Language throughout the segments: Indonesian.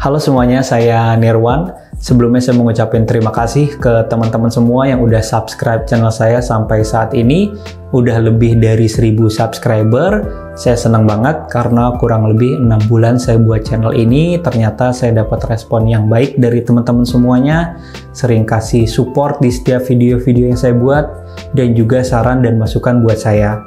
Halo semuanya, saya Nirwan. Sebelumnya saya mau ngucapin terima kasih ke teman-teman semua yang udah subscribe channel saya sampai saat ini. Udah lebih dari 1000 subscriber. Saya senang banget karena kurang lebih 6 bulan saya buat channel ini. Ternyata saya dapat respon yang baik dari teman-teman semuanya. Sering kasih support di setiap video-video yang saya buat. Dan juga saran dan masukan buat saya.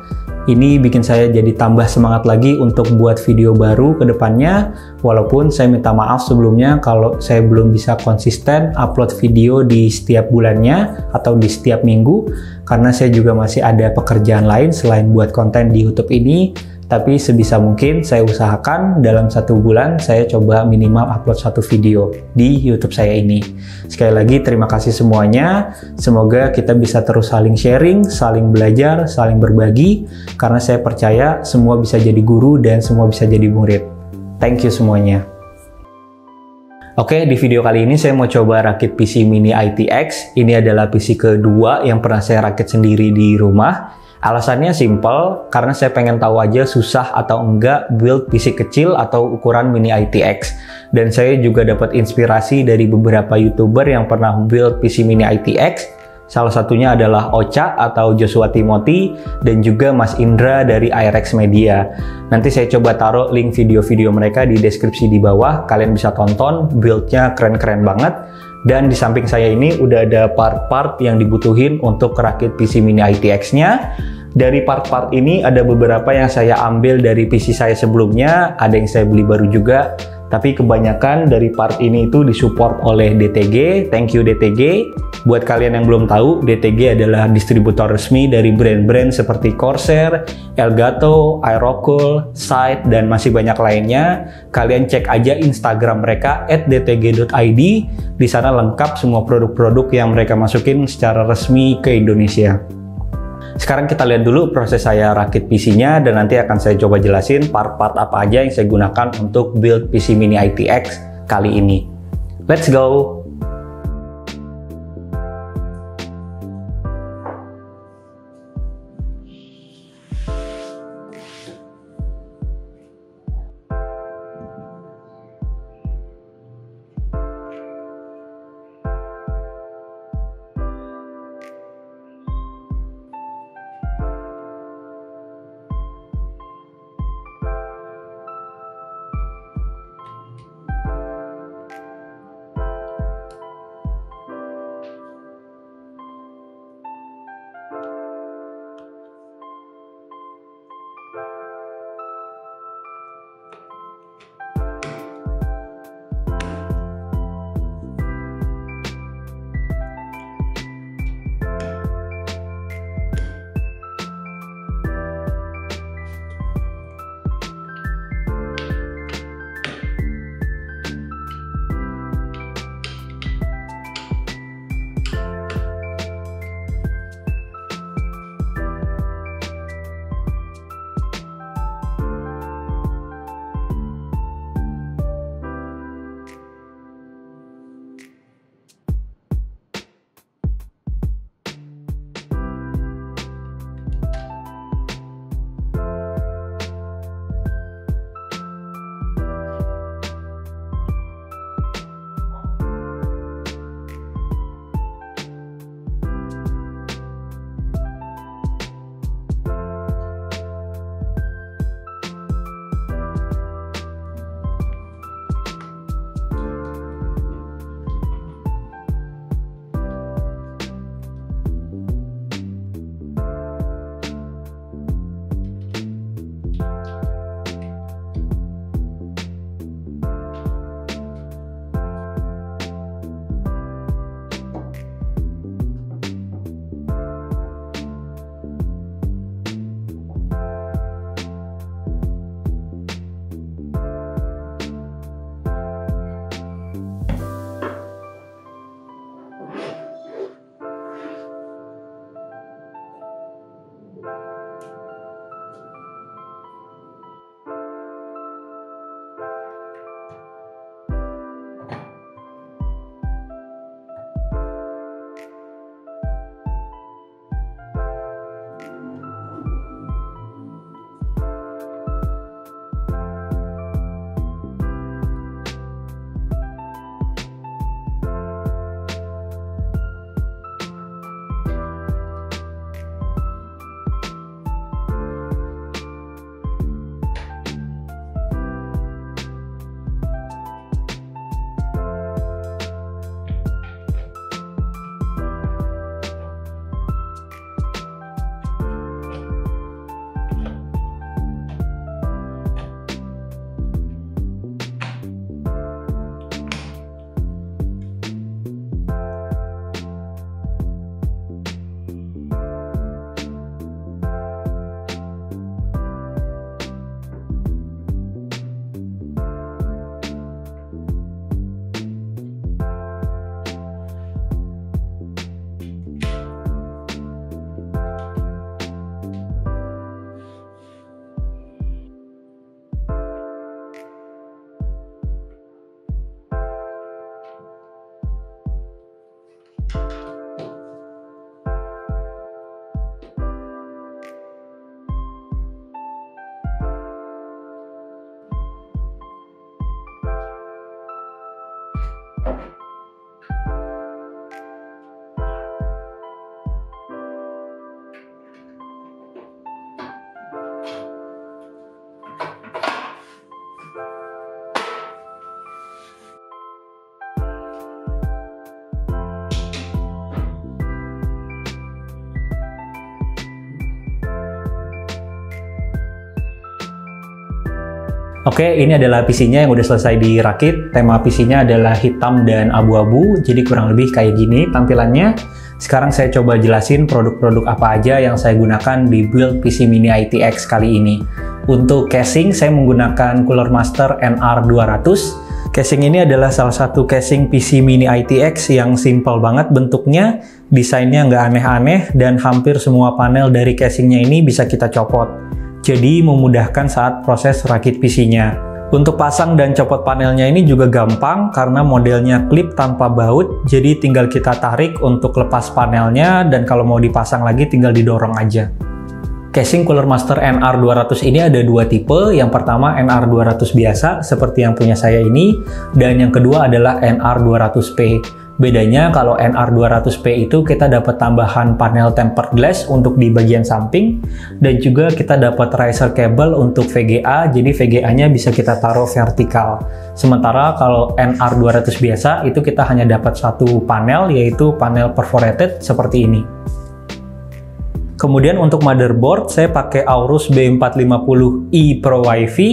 Ini bikin saya jadi tambah semangat lagi untuk buat video baru ke depannya. Walaupun saya minta maaf sebelumnya kalau saya belum bisa konsisten upload video di setiap bulannya atau di setiap minggu. Karena saya juga masih ada pekerjaan lain selain buat konten di YouTube ini. Tapi sebisa mungkin saya usahakan dalam 1 bulan saya coba minimal upload 1 video di YouTube saya ini. Sekali lagi terima kasih semuanya. Semoga kita bisa terus saling sharing, saling belajar, saling berbagi. Karena saya percaya semua bisa jadi guru dan semua bisa jadi murid. Thank you semuanya. Oke, di video kali ini saya mau coba rakit PC Mini ITX. Ini adalah PC kedua yang pernah saya rakit sendiri di rumah. Alasannya simple, karena saya pengen tahu aja susah atau enggak build PC kecil atau ukuran Mini ITX. Dan saya juga dapat inspirasi dari beberapa YouTuber yang pernah build PC Mini ITX. Salah satunya adalah Ocha atau Joshua Timothy dan juga Mas Indra dari IRX Media. Nanti saya coba taruh link video-video mereka di deskripsi di bawah. Kalian bisa tonton, build-nya keren-keren banget. Dan di samping saya ini udah ada part-part yang dibutuhin untuk rakit PC Mini ITX-nya. Dari part-part ini ada beberapa yang saya ambil dari PC saya sebelumnya, ada yang saya beli baru juga. Tapi kebanyakan dari part ini itu disupport oleh DTG. Thank you DTG. Buat kalian yang belum tahu, DTG adalah distributor resmi dari brand-brand seperti Corsair, Elgato, Aerocool, Site, dan masih banyak lainnya. Kalian cek aja Instagram mereka @dtg.id. Di sana lengkap semua produk-produk yang mereka masukin secara resmi ke Indonesia. Sekarang kita lihat dulu proses saya rakit PC-nya dan nanti akan saya coba jelasin part-part apa aja yang saya gunakan untuk build PC Mini ITX kali ini. Let's go! Oke, ini adalah PC-nya yang udah selesai dirakit. Tema PC-nya adalah hitam dan abu-abu, jadi kurang lebih kayak gini tampilannya. Sekarang saya coba jelasin produk-produk apa aja yang saya gunakan di build PC Mini ITX kali ini. Untuk casing, saya menggunakan Cooler Master NR200. Casing ini adalah salah satu casing PC Mini ITX yang simple banget bentuknya, desainnya nggak aneh-aneh, dan hampir semua panel dari casingnya ini bisa kita copot. Jadi memudahkan saat proses rakit PC-nya. Untuk pasang dan copot panelnya ini juga gampang karena modelnya klip tanpa baut, jadi tinggal kita tarik untuk lepas panelnya dan kalau mau dipasang lagi tinggal didorong aja. Casing Cooler Master NR200 ini ada dua tipe, yang pertama NR200 biasa seperti yang punya saya ini, dan yang kedua adalah NR200P. Bedanya kalau NR200P itu kita dapat tambahan panel tempered glass untuk di bagian samping dan juga kita dapat riser cable untuk VGA, jadi VGA-nya bisa kita taruh vertikal. Sementara kalau NR200 biasa itu kita hanya dapat satu panel, yaitu panel perforated seperti ini. Kemudian untuk motherboard saya pakai Aorus B450i Pro Wi-Fi.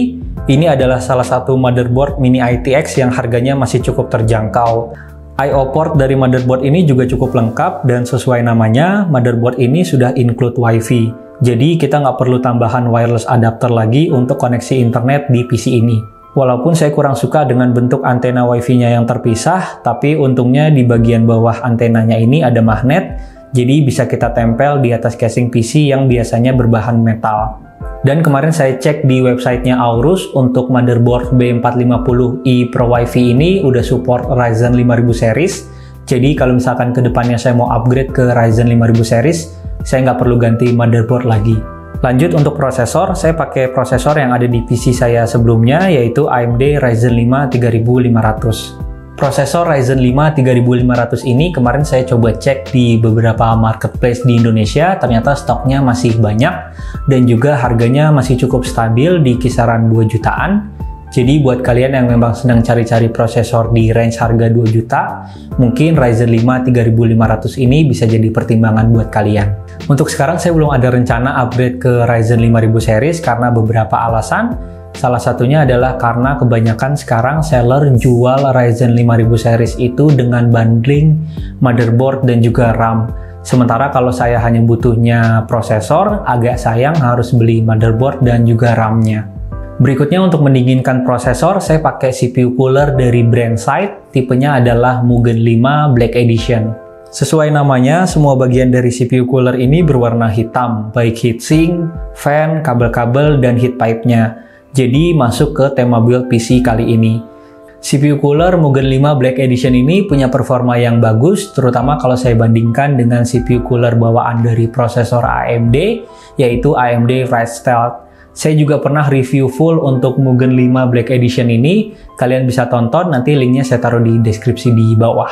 Ini adalah salah satu motherboard mini ITX yang harganya masih cukup terjangkau. I/O port dari motherboard ini juga cukup lengkap dan sesuai namanya, motherboard ini sudah include Wi-Fi. Jadi kita nggak perlu tambahan wireless adapter lagi untuk koneksi internet di PC ini. Walaupun saya kurang suka dengan bentuk antena Wi-Fi-nya yang terpisah, tapi untungnya di bagian bawah antenanya ini ada magnet, jadi bisa kita tempel di atas casing PC yang biasanya berbahan metal. Dan kemarin saya cek di websitenya Aorus untuk motherboard B450i Pro Wi-Fi ini udah support Ryzen 5000 series. Jadi kalau misalkan kedepannya saya mau upgrade ke Ryzen 5000 series, saya nggak perlu ganti motherboard lagi. Lanjut untuk prosesor, saya pakai prosesor yang ada di PC saya sebelumnya, yaitu AMD Ryzen 5 3500. Prosesor Ryzen 5 3500 ini kemarin saya coba cek di beberapa marketplace di Indonesia, ternyata stoknya masih banyak dan juga harganya masih cukup stabil di kisaran 2 jutaan. Jadi buat kalian yang memang sedang cari-cari prosesor di range harga 2 juta, mungkin Ryzen 5 3500 ini bisa jadi pertimbangan buat kalian. Untuk sekarang saya belum ada rencana upgrade ke Ryzen 5000 series karena beberapa alasan. Salah satunya adalah karena kebanyakan sekarang seller jual Ryzen 5000 series itu dengan bundling motherboard dan juga RAM. Sementara kalau saya hanya butuhnya prosesor, agak sayang harus beli motherboard dan juga RAM-nya. Berikutnya untuk mendinginkan prosesor, saya pakai CPU cooler dari Brandsight, tipenya adalah Mugen 5 Black Edition. Sesuai namanya, semua bagian dari CPU cooler ini berwarna hitam, baik heatsink, fan, kabel-kabel, dan heat pipe-nya. Jadi masuk ke tema build PC kali ini. CPU cooler Mugen 5 Black Edition ini punya performa yang bagus, terutama kalau saya bandingkan dengan CPU cooler bawaan dari prosesor AMD, yaitu AMD Ryzen Stealth. Saya juga pernah review full untuk Mugen 5 Black Edition ini, kalian bisa tonton, nanti linknya saya taruh di deskripsi di bawah.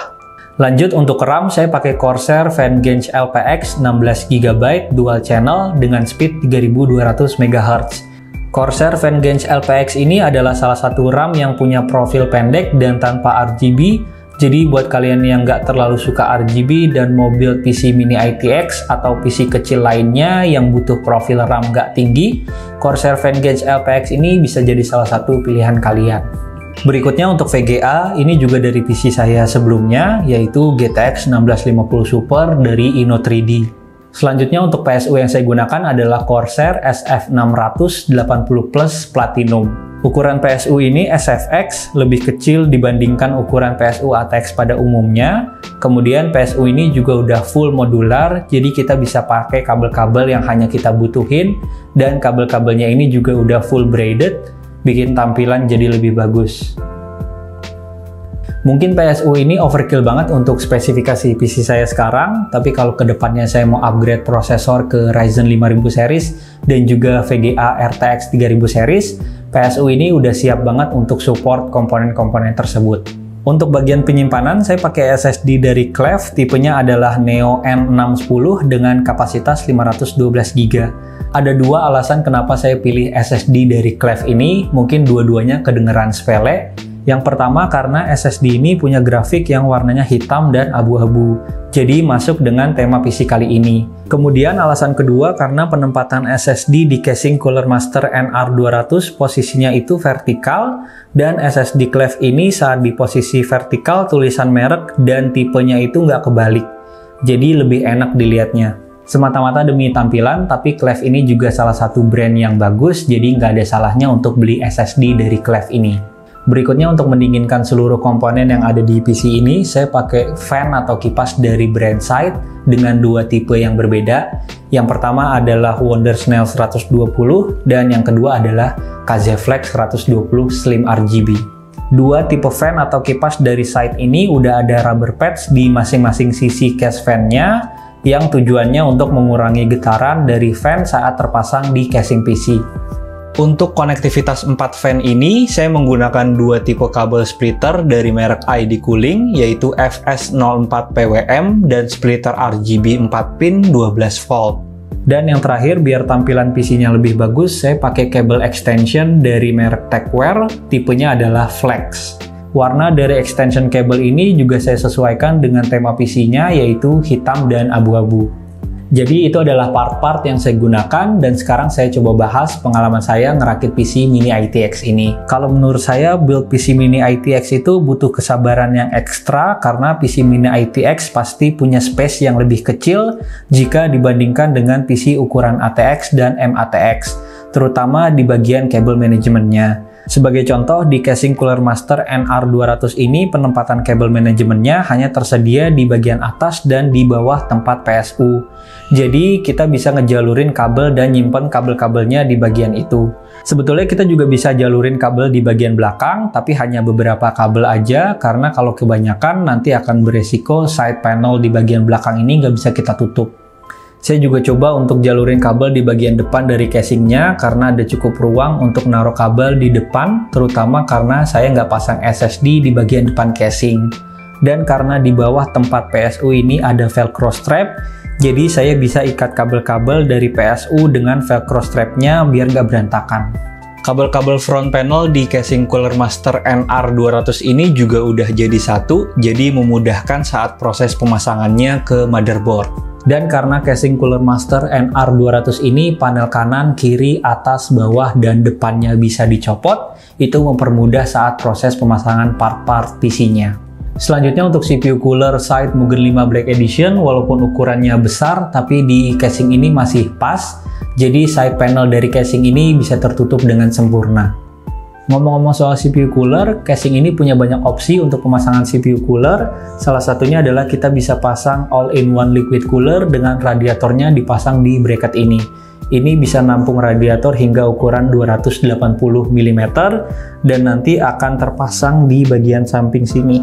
Lanjut untuk RAM, saya pakai Corsair Vengeance LPX 16GB dual channel dengan speed 3200 MHz. Corsair Vengeance LPX ini adalah salah satu RAM yang punya profil pendek dan tanpa RGB, jadi buat kalian yang nggak terlalu suka RGB dan mau build PC Mini ITX atau PC kecil lainnya yang butuh profil RAM nggak tinggi, Corsair Vengeance LPX ini bisa jadi salah satu pilihan kalian. Berikutnya untuk VGA, ini juga dari PC saya sebelumnya, yaitu GTX 1650 Super dari Inno3D. Selanjutnya untuk PSU yang saya gunakan adalah Corsair SF600 80 Plus Platinum. Ukuran PSU ini SFX lebih kecil dibandingkan ukuran PSU ATX pada umumnya. Kemudian PSU ini juga udah full modular, jadi kita bisa pakai kabel-kabel yang hanya kita butuhin, dan kabel-kabelnya ini juga udah full braided, bikin tampilan jadi lebih bagus. Mungkin PSU ini overkill banget untuk spesifikasi PC saya sekarang, tapi kalau kedepannya saya mau upgrade prosesor ke Ryzen 5000 series dan juga VGA RTX 3000 series, PSU ini udah siap banget untuk support komponen-komponen tersebut. Untuk bagian penyimpanan, saya pakai SSD dari Cleve, tipenya adalah Neo N610 dengan kapasitas 512 GB. Ada dua alasan kenapa saya pilih SSD dari Cleve ini, mungkin dua-duanya kedengeran sepele. Yang pertama karena SSD ini punya grafik yang warnanya hitam dan abu-abu, jadi masuk dengan tema PC kali ini. Kemudian alasan kedua karena penempatan SSD di casing Cooler Master NR200 posisinya itu vertikal, dan SSD Cleve ini saat di posisi vertikal tulisan merek dan tipenya itu nggak kebalik, jadi lebih enak dilihatnya. Semata-mata demi tampilan, tapi Cleve ini juga salah satu brand yang bagus, jadi nggak ada salahnya untuk beli SSD dari Cleve ini. Berikutnya untuk mendinginkan seluruh komponen yang ada di PC ini, saya pakai fan atau kipas dari brand Side dengan dua tipe yang berbeda. Yang pertama adalah Wondersnail 120 dan yang kedua adalah Kazeflex 120 Slim RGB. Dua tipe fan atau kipas dari Side ini udah ada rubber pads di masing-masing sisi case fan-nya yang tujuannya untuk mengurangi getaran dari fan saat terpasang di casing PC. Untuk konektivitas 4 fan ini, saya menggunakan dua tipe kabel splitter dari merek ID Cooling, yaitu FS04PWM dan splitter RGB 4 pin 12 volt. Dan yang terakhir, biar tampilan PC-nya lebih bagus, saya pakai kabel extension dari merek Techwear, tipenya adalah Flex. Warna dari extension kabel ini juga saya sesuaikan dengan tema PC-nya, yaitu hitam dan abu-abu. Jadi itu adalah part-part yang saya gunakan, dan sekarang saya coba bahas pengalaman saya ngerakit PC Mini ITX ini. Kalau menurut saya, build PC Mini ITX itu butuh kesabaran yang ekstra karena PC Mini ITX pasti punya space yang lebih kecil jika dibandingkan dengan PC ukuran ATX dan MATX, terutama di bagian kabel manajemennya. Sebagai contoh, di casing Cooler Master NR200 ini penempatan kabel manajemennya hanya tersedia di bagian atas dan di bawah tempat PSU. Jadi kita bisa ngejalurin kabel dan nyimpen kabel-kabelnya di bagian itu. Sebetulnya kita juga bisa jalurin kabel di bagian belakang, tapi hanya beberapa kabel aja karena kalau kebanyakan nanti akan beresiko side panel di bagian belakang ini nggak bisa kita tutup. Saya juga coba untuk jalurin kabel di bagian depan dari casingnya karena ada cukup ruang untuk naruh kabel di depan, terutama karena saya nggak pasang SSD di bagian depan casing. Dan karena di bawah tempat PSU ini ada velcro strap, jadi saya bisa ikat kabel-kabel dari PSU dengan velcro strapnya biar nggak berantakan. Kabel-kabel front panel di casing Cooler Master NR200 ini juga udah jadi satu, jadi memudahkan saat proses pemasangannya ke motherboard. Dan karena casing Cooler Master NR200 ini panel kanan, kiri, atas, bawah, dan depannya bisa dicopot, itu mempermudah saat proses pemasangan part-part PC-nya. Selanjutnya untuk CPU cooler Side Mugen 5 Black Edition, walaupun ukurannya besar, tapi di casing ini masih pas, jadi side panel dari casing ini bisa tertutup dengan sempurna. Ngomong-ngomong soal CPU cooler, casing ini punya banyak opsi untuk pemasangan CPU cooler. Salah satunya adalah kita bisa pasang all-in-one liquid cooler dengan radiatornya dipasang di bracket ini. Ini bisa nampung radiator hingga ukuran 280 mm dan nanti akan terpasang di bagian samping sini.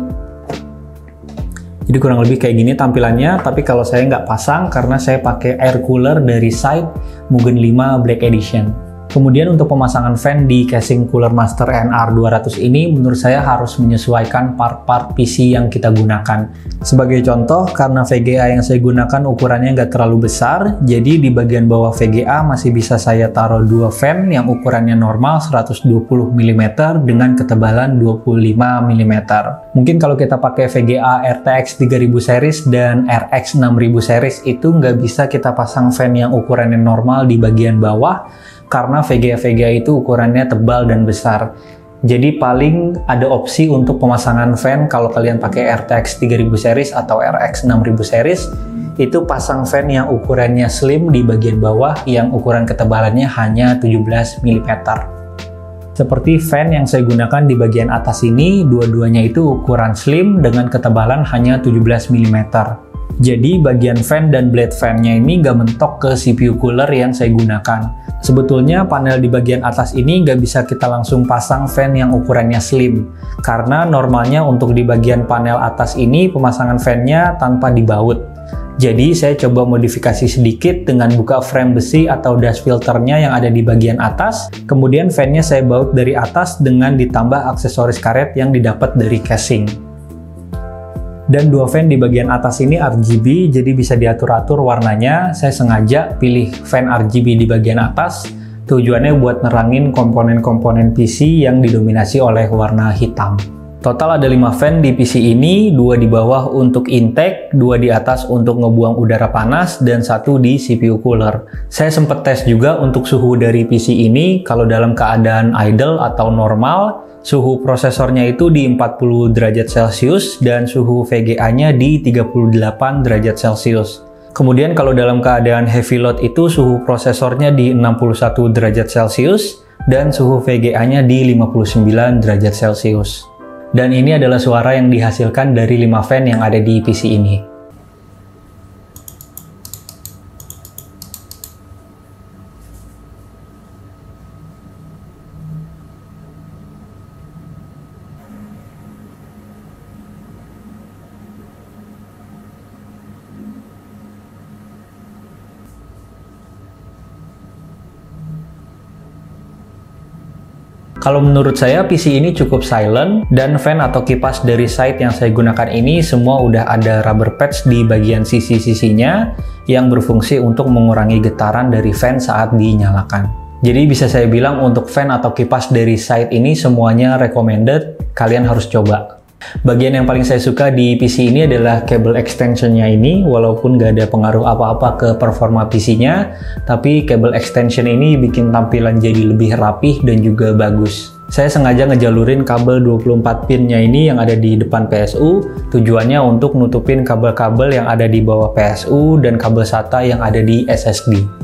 Jadi kurang lebih kayak gini tampilannya, tapi kalau saya nggak pasang karena saya pakai air cooler dari Side Mugen 5 Black Edition. Kemudian untuk pemasangan fan di casing Cooler Master NR200 ini menurut saya harus menyesuaikan part-part PC yang kita gunakan. Sebagai contoh, karena VGA yang saya gunakan ukurannya nggak terlalu besar, jadi di bagian bawah VGA masih bisa saya taruh dua fan yang ukurannya normal 120 mm dengan ketebalan 25 mm. Mungkin kalau kita pakai VGA RTX 3000 series dan RX 6000 series itu nggak bisa kita pasang fan yang ukurannya normal di bagian bawah, karena VGA itu ukurannya tebal dan besar. Jadi paling ada opsi untuk pemasangan fan kalau kalian pakai RTX 3000 series atau RX 6000 series, itu pasang fan yang ukurannya slim di bagian bawah yang ukuran ketebalannya hanya 17 mm. Seperti fan yang saya gunakan di bagian atas ini, dua-duanya itu ukuran slim dengan ketebalan hanya 17 mm. Jadi bagian fan dan blade fan-nya ini nggak mentok ke CPU cooler yang saya gunakan. Sebetulnya panel di bagian atas ini nggak bisa kita langsung pasang fan yang ukurannya slim, karena normalnya untuk di bagian panel atas ini pemasangan fan-nya tanpa dibaut. Jadi saya coba modifikasi sedikit dengan buka frame besi atau dust filternya yang ada di bagian atas, kemudian fan-nya saya baut dari atas dengan ditambah aksesoris karet yang didapat dari casing. Dan dua fan di bagian atas ini RGB, jadi bisa diatur-atur warnanya. Saya sengaja pilih fan RGB di bagian atas, tujuannya buat nerangin komponen-komponen PC yang didominasi oleh warna hitam. Total ada 5 fan di PC ini, 2 di bawah untuk intake, 2 di atas untuk ngebuang udara panas, dan 1 di CPU cooler. Saya sempat tes juga untuk suhu dari PC ini, kalau dalam keadaan idle atau normal, suhu prosesornya itu di 40 derajat Celcius dan suhu VGA-nya di 38 derajat Celcius. Kemudian kalau dalam keadaan heavy load itu suhu prosesornya di 61 derajat Celcius dan suhu VGA-nya di 59 derajat Celcius. Dan ini adalah suara yang dihasilkan dari 5 fan yang ada di PC ini. Kalau menurut saya PC ini cukup silent dan fan atau kipas dari side yang saya gunakan ini semua udah ada rubber pads di bagian sisi-sisinya yang berfungsi untuk mengurangi getaran dari fan saat dinyalakan. Jadi bisa saya bilang untuk fan atau kipas dari side ini semuanya recommended, kalian harus coba. Bagian yang paling saya suka di PC ini adalah kabel extensionnya ini, walaupun nggak ada pengaruh apa-apa ke performa PC-nya, tapi kabel extension ini bikin tampilan jadi lebih rapih dan juga bagus. Saya sengaja ngejalurin kabel 24 pin-nya ini yang ada di depan PSU, tujuannya untuk nutupin kabel-kabel yang ada di bawah PSU dan kabel SATA yang ada di SSD.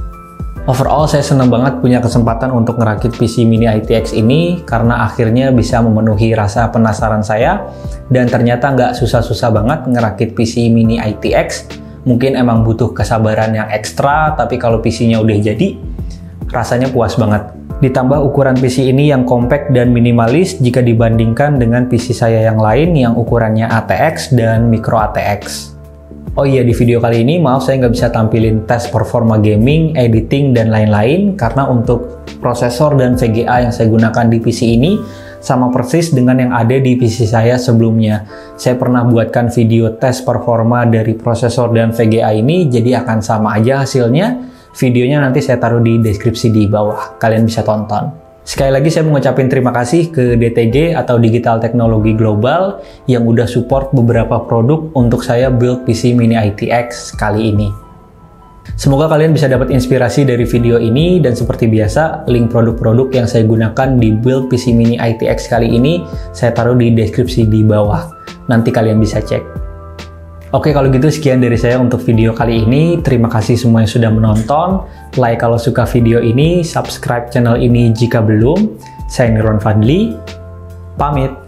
Overall, saya senang banget punya kesempatan untuk ngerakit PC Mini ITX ini karena akhirnya bisa memenuhi rasa penasaran saya dan ternyata nggak susah-susah banget ngerakit PC Mini ITX. Mungkin emang butuh kesabaran yang ekstra, tapi kalau PC-nya udah jadi, rasanya puas banget. Ditambah ukuran PC ini yang compact dan minimalis jika dibandingkan dengan PC saya yang lain yang ukurannya ATX dan micro ATX. Oh iya, di video kali ini maaf saya nggak bisa tampilin tes performa gaming, editing, dan lain-lain karena untuk prosesor dan VGA yang saya gunakan di PC ini sama persis dengan yang ada di PC saya sebelumnya. Saya pernah buatkan video tes performa dari prosesor dan VGA ini, jadi akan sama aja hasilnya. Videonya nanti saya taruh di deskripsi di bawah, kalian bisa tonton. Sekali lagi saya mengucapkan terima kasih ke DTG atau Digital Teknologi Global yang udah support beberapa produk untuk saya build PC Mini ITX kali ini. Semoga kalian bisa dapat inspirasi dari video ini dan seperti biasa, link produk-produk yang saya gunakan di build PC Mini ITX kali ini saya taruh di deskripsi di bawah. Nanti kalian bisa cek. Oke, kalau gitu sekian dari saya untuk video kali ini. Terima kasih semua yang sudah menonton. Like kalau suka video ini, subscribe channel ini jika belum. Saya Nirwan Fadli, pamit.